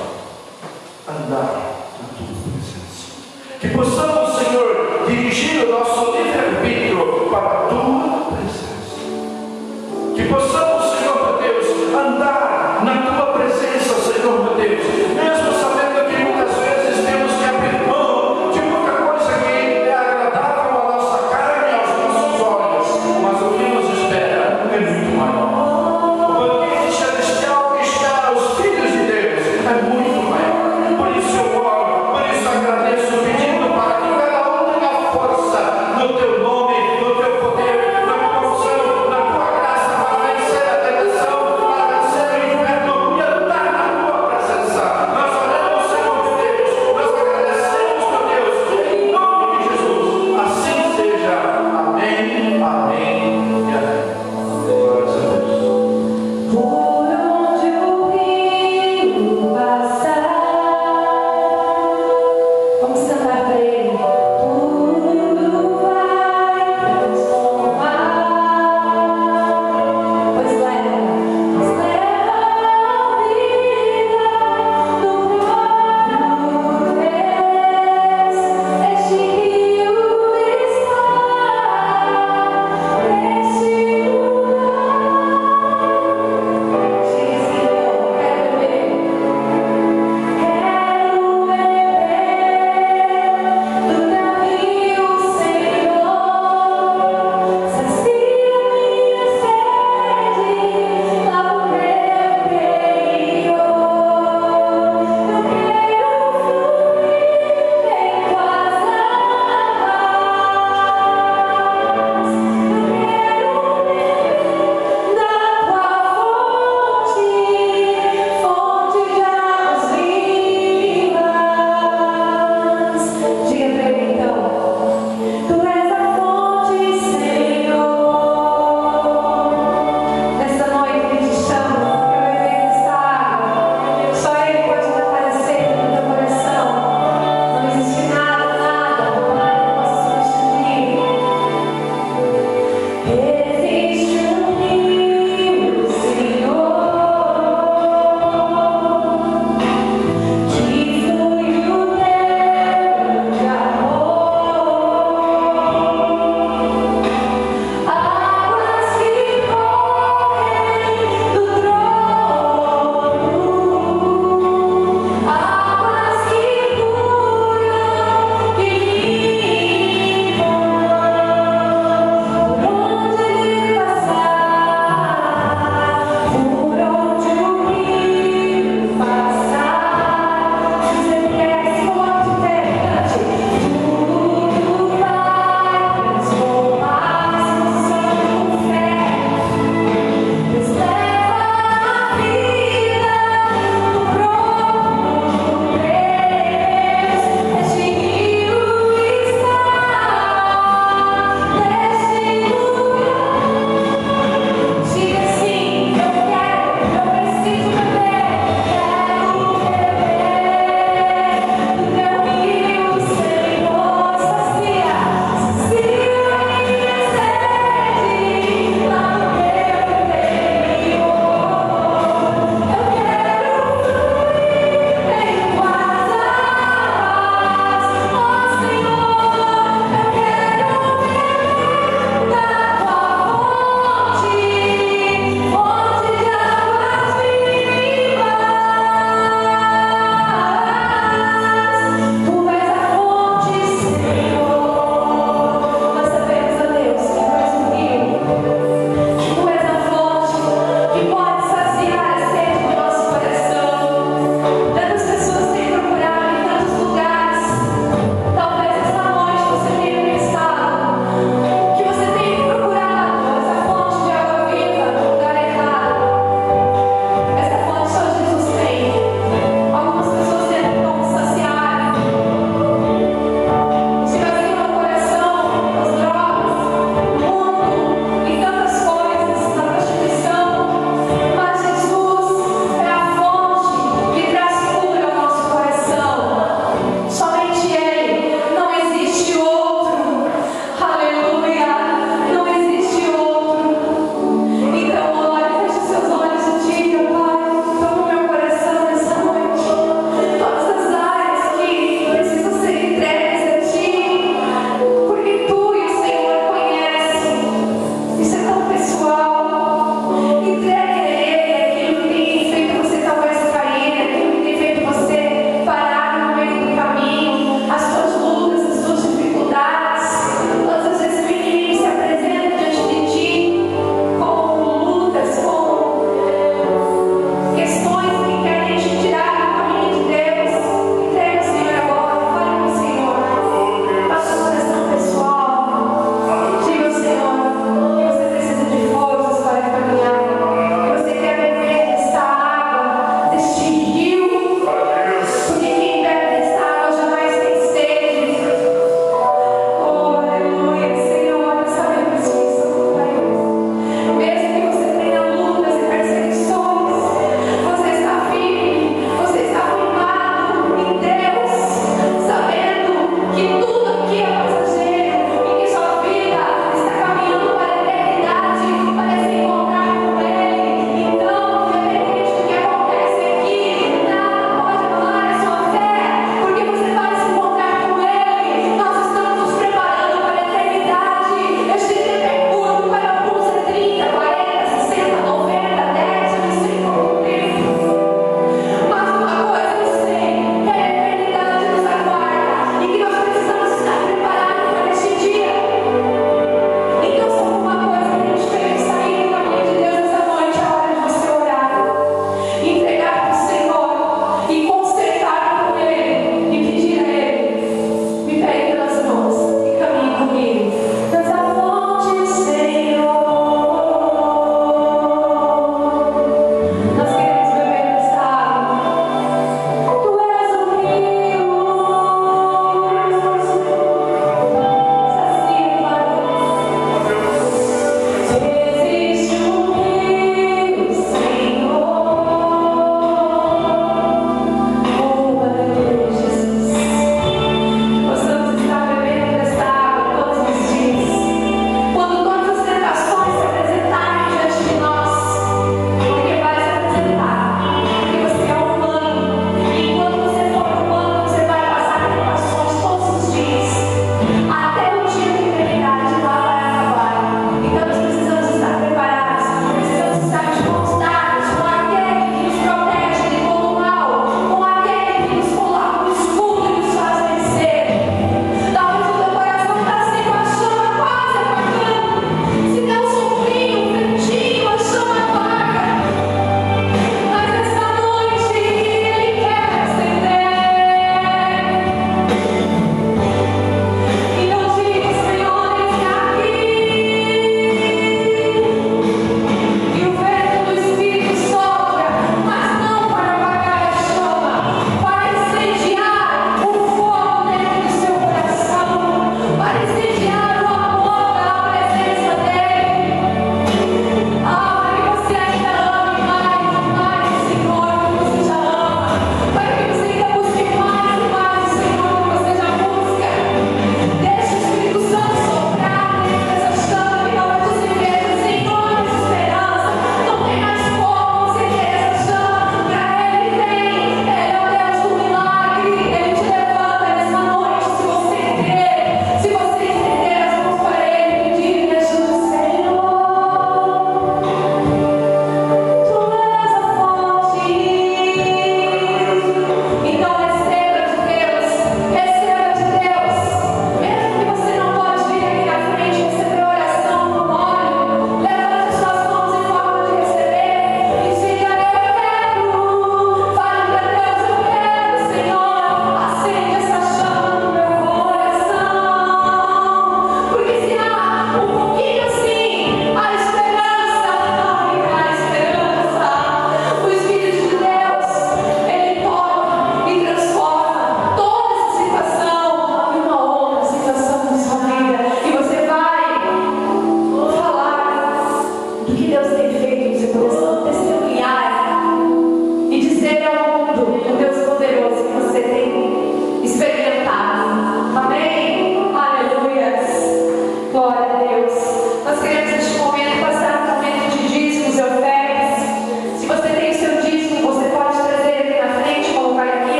andar na tua presença. Que possamos, Senhor, dirigir o nosso livre-arbítrio para a tua presença. Que possamos, Senhor meu Deus, andar na tua presença, Senhor meu Deus, mesmo sabendo que muitas vezes temos que abrir mão de muita coisa que é agradável à nossa carne e aos nossos olhos, mas o que nos espera é muito maior. O banquete celestial que espera os filhos de Deus é muito maior. Por isso eu oro, por isso agradeço, pedindo para que cada um tenha força no teu nome, no teu poder, na tua unção, na tua graça, para vencer a tentação, para vencer o inferno e andar na tua presença.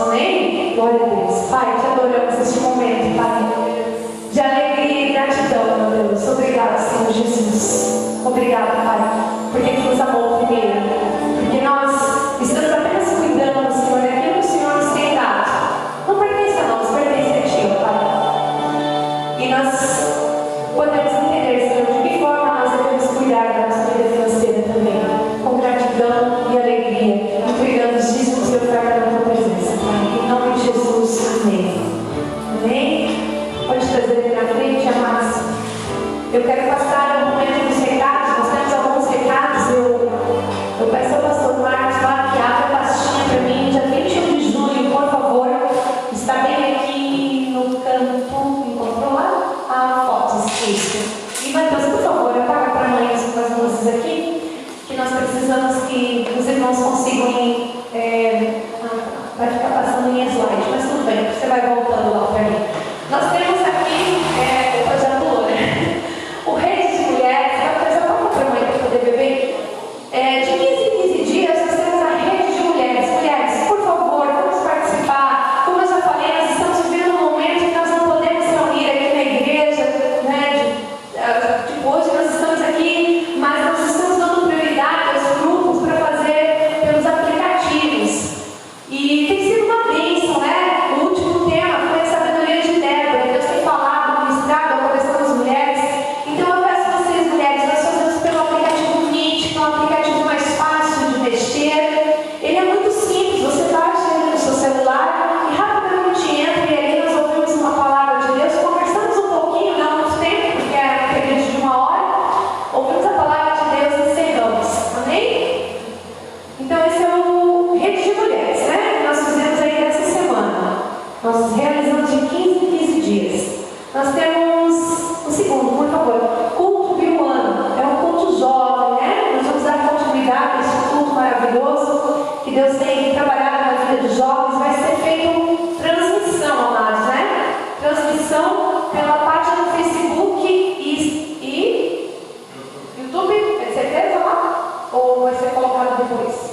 Amém? Glória a Deus. Pai, te adoramos neste momento, Pai, de alegria e gratidão, meu Deus. Obrigado, Senhor Jesus. Obrigado, Pai, porque Tu nos amou primeiro. Porque nós estamos apenas cuidando, Senhor, daquilo que o Senhor nos tem dado. Não pertence a nós, pertence a Ti, ó Pai. E nós podemos entender, Senhor, de que forma nós devemos cuidar da nossa vida financeira também, com gratidão e alegria, entregando os dízimos e oferta na Tua presença, Pai. Em nome de Jesus, amém. Amém? Pode trazer ele na frente, amados. Eu quero passar um momento dos recados. Nós temos alguns recados. Eu peço ao pastor Marcos lá que abra a pastinha para mim, dia 21 de julho, por favor. Está bem aqui no canto. Encontrou lá? Fotos, isso. E Matheus, por favor, apaga para mãe as luzes aqui, que nós precisamos que os irmãos consigam ir. Vai ficar passando em slide, mas tudo bem, você vai voltando lá para mim. Nós temos aqui, depois já pulou, né? O Rede de Mulheres, vai trazer a própria para mãe para poder beber. De 15 em 15 dias, nós temos a Rede de Mulheres. Mulheres, por favor, vamos participar. Como eu já falei, nós estamos vivendo um momento que nós não podemos se reunir aqui na igreja, né? Hoje nós estamos aqui, mas nós estamos dando prioridade aos grupos para fazer pelos aplicativos. E tem sido uma bênção, né? O último tema foi a sabedoria de Débora. Deus tem falado, ministrado ao coração das mulheres. Então eu peço a vocês, mulheres, nós fazemos pelo aplicativo Meet, que é um aplicativo mais fácil de mexer. Ele é muito simples, você baixa ele no seu celular e rapidamente entra, e ali nós ouvimos uma palavra de Deus. Conversamos um pouquinho, não muito tempo, porque é um período de 1 hora. Ouvimos a palavra de Deus e encerramos. Amém? Então esse é o Rede de Mulheres, né? Nós fizemos aí nessa semana. Nós realizamos de 15 em 15 dias. Nós temos o segundo, por favor, culto biuano. É um culto jovem, né? Nós vamos dar continuidade a esse culto maravilhoso que Deus tem trabalhado na vida dos jovens. Vai ser feito transmissão, amados, né? Transmissão pela página do Facebook e YouTube, é certeza lá? Ou vai ser colocado depois?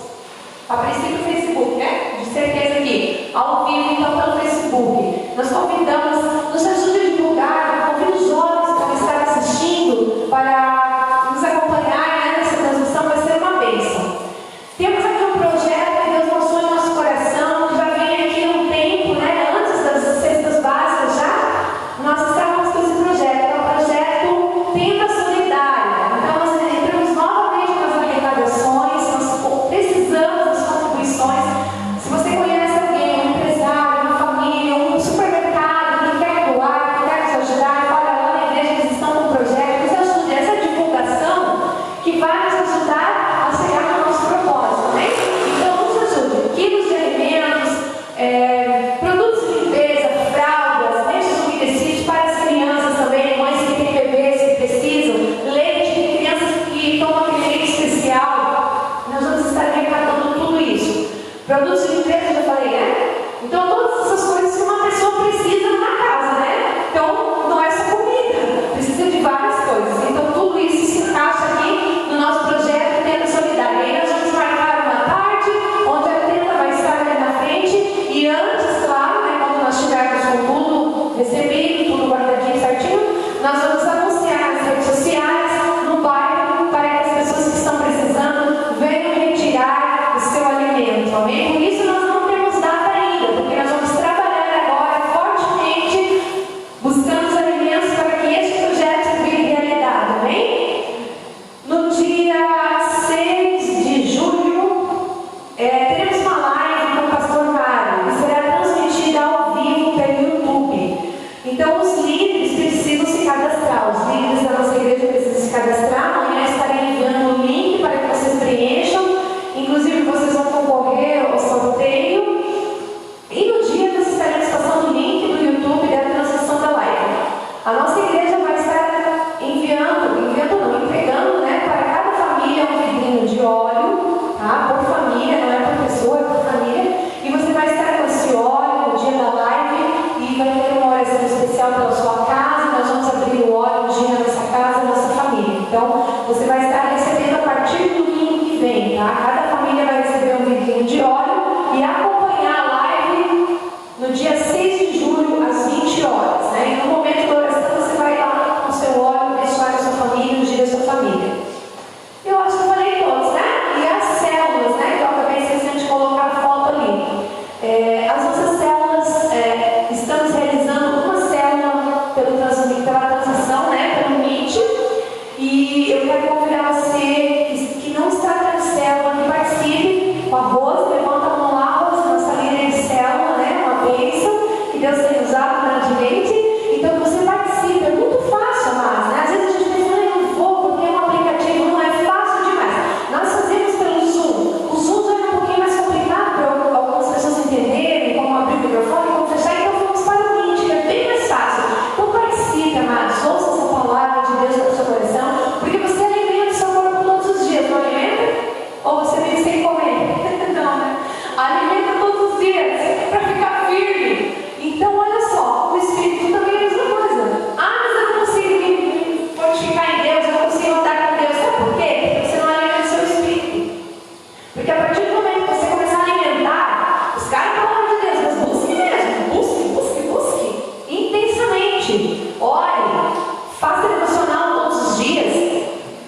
A princípio, o Facebook, né? De certeza aqui, ao vivo, então, pelo Facebook. Nós convidamos, nos ajude a divulgar, convido os jovens para estar assistindo, para nos acompanhar, né, nessa transmissão, vai ser uma bênção. Temos aqui um projeto que Deus mostrou em nosso coração, que já vem aqui há um tempo, né? Antes das cestas básicas já, nós estávamos com esse projeto, é o projeto Tenda Solidária. Então, nós entramos novamente nas arrecadações, nós precisamos das contribuições. Se você conhece alguém, um empresário, uma família, um supermercado que quer doar, que quer nos ajudar, fala lá na igreja, eles estão com um projeto, nos ajude. Essa divulgação que vai nos ajudar a chegar no nosso propósito, né? Então, nos ajude. Quilos de alimentos, produtos de limpeza, fraldas, lenços umedecidos para as crianças também, mães que têm bebês que precisam, leite de crianças que tomam aquele leite especial. Nós vamos estar arrecadando tudo isso. Produtos de limpeza, já falei, né? Então, todas essas coisas que uma pessoa precisa na casa, né? Então, não é só comida, precisa de várias coisas. Então, tudo isso se encaixa aqui no nosso projeto Tenda Solidária. Aí nós vamos marcar uma tarde, onde a tenda vai estar ali na frente. E antes, claro, né, quando nós estivermos com tudo recebido, tudo guardadinho certinho, nós vamos anunciar nas redes sociais, no bairro, para que as pessoas que estão precisando venham retirar o seu alimento. Amém? Por isso nós não temos data ainda, porque nós vamos trabalhar agora fortemente, buscando os alimentos para que este projeto vire realidade. Amém? No dia 6 de julho, teremos uma live com o pastor Mário, que será transmitida ao vivo pelo YouTube. Então, os líderes precisam se cadastrar. microfone, vamos fechar, então vamos para o 20, que é bem mais fácil. Então participe, amados, ouça essa palavra de Deus para o seu coração, porque você alimenta o seu corpo todos os dias, não alimenta? Ou você vive sem comer? Não, né? Alimenta todos os dias, para ficar firme. Então olha só, o Espírito também é a mesma coisa. Ah, mas eu não consigo me fortificar em Deus, eu não consigo andar com Deus. Sabe por quê? Porque você não alimenta o seu Espírito. Porque a partir do momento que você começar a alimentar, buscar a palavra de Deus, mas busque mesmo, busque intensamente. Ore, faça devocional todos os dias.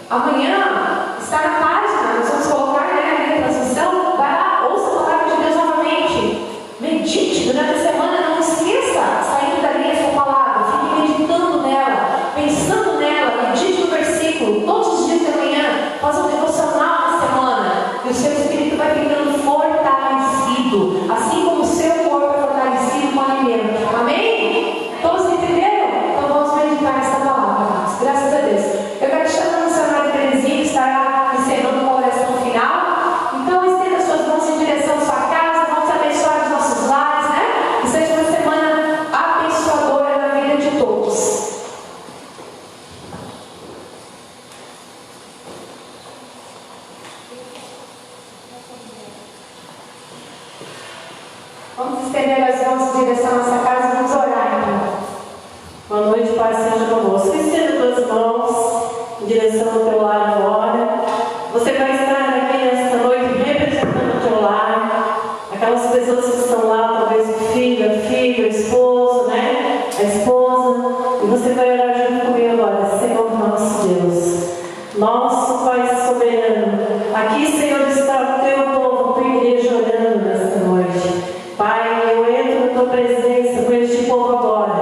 Amanhã está na página, nós vamos colocar, né, na transmissão. Vai lá, ouça a palavra de Deus novamente. Medite durante a semana, não esqueça, saindo dali essa palavra, fique meditando nela, pensando nela, medite no versículo, todos os dias de manhã, faça um devocional na semana, e o seu espírito vai ficando fortalecido, assim como o seu corpo é fortalecido com alimento. Amém? Todos entenderam? Então vamos meditar nessa palavra, amados. Graças a Deus. Eu quero chamar a missionária Terezinha, que estará encerrando uma oração final. Então estenda suas mãos em direção à sua casa, vamos abençoar os nossos lares, né? Que seja uma semana abençoadora na vida de todos. Vamos estender as mãos em direção à nossa casa e vamos orar, então. Boa noite, Pai, seja conosco. Estenda tuas mãos em direção ao teu lar agora. Você vai estar aqui nesta noite representando o teu lar. Aquelas pessoas que estão lá, talvez o filho, a filha, o esposo, né? A esposa. E você vai orar junto comigo agora. Senhor nosso Deus, nosso Pai soberano. Aqui, Senhor, está o teu povo, tua igreja orando nesta noite. Pai, eu entro na tua presença com este povo agora,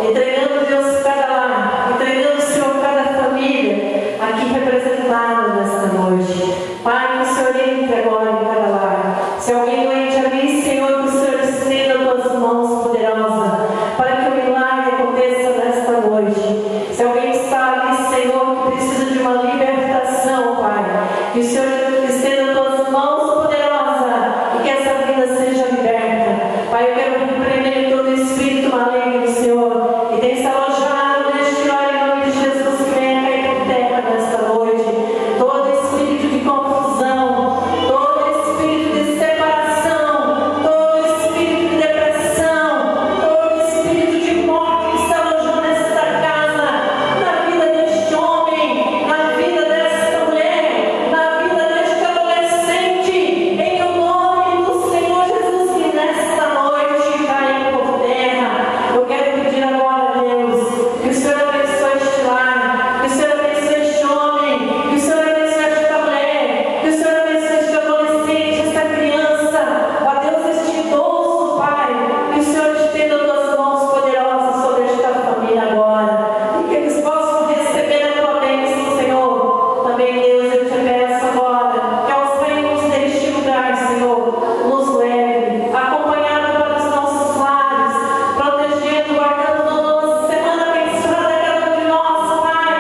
entregando, Deus, cada lar, entregando, Senhor, cada família aqui representada nesta noite. Pai, que o Senhor entre agora em cada lar. Se alguém doente ali, Senhor, que o Senhor estenda as tuas mãos poderosas para que o milagre aconteça nesta noite. Se alguém está ali, Senhor, que precisa de uma libertação, Pai, que o Senhor estenda as tuas mãos poderosas e que essa vida seja liberta. Pai, eu quero repreender todo espírito maligno, Senhor, que tem se alojado neste lar em nome de Jesus, que venha cair por terra nesta noite. Todo espírito de confusão, todo espírito de separação, todo espírito de depressão, todo espírito de morte que se alojou nesta casa, na vida deste homem, na vida desta mulher, na vida deste adolescente, em o nome do Senhor Jesus, que nesta noite caia por terra. Eu quero pedir agora, Deus, que o Senhor abençoe este lar, que o Senhor abençoe este homem, que o Senhor abençoe esta mulher, que o Senhor abençoe este adolescente, esta criança, ó Deus, este idoso, Pai, que o Senhor estenda as tuas mãos poderosas sobre esta família agora, e que eles possam receber a tua bênção, Senhor. Também, Deus, eu te peço agora que aos reinos deste lugar, Senhor, nos leve, acompanhado para os nossos lares, protegendo, guardando a nossa semana abençoada cada um de nós, Pai.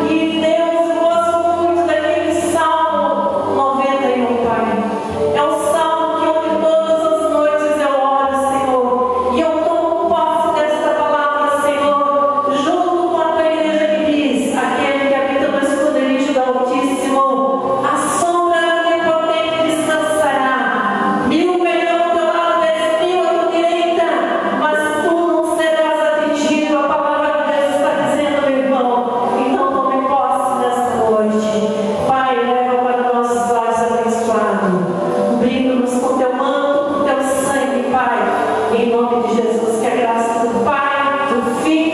E Deus, eu gosto muito daquele Salmo 91, Pai. É o salmo que eu todas as noites eu oro, Senhor. E eu tomo posse desta palavra, Senhor, junto com a tua igreja que diz: aquele que habita no esconderijo do Altíssimo, a sombra do Onipotente descansará. 1000 cairão ao teu lado, 10.000 à tua direita, mas tu não serás atingido. A palavra de Deus está dizendo, meu irmão. Então tome posse nesta noite. Pai, leva para nossos lares abençoados, cobrindo-nos com teu manto, com teu sangue, Pai. Em nome de Jesus, que a graça do Pai, do Filho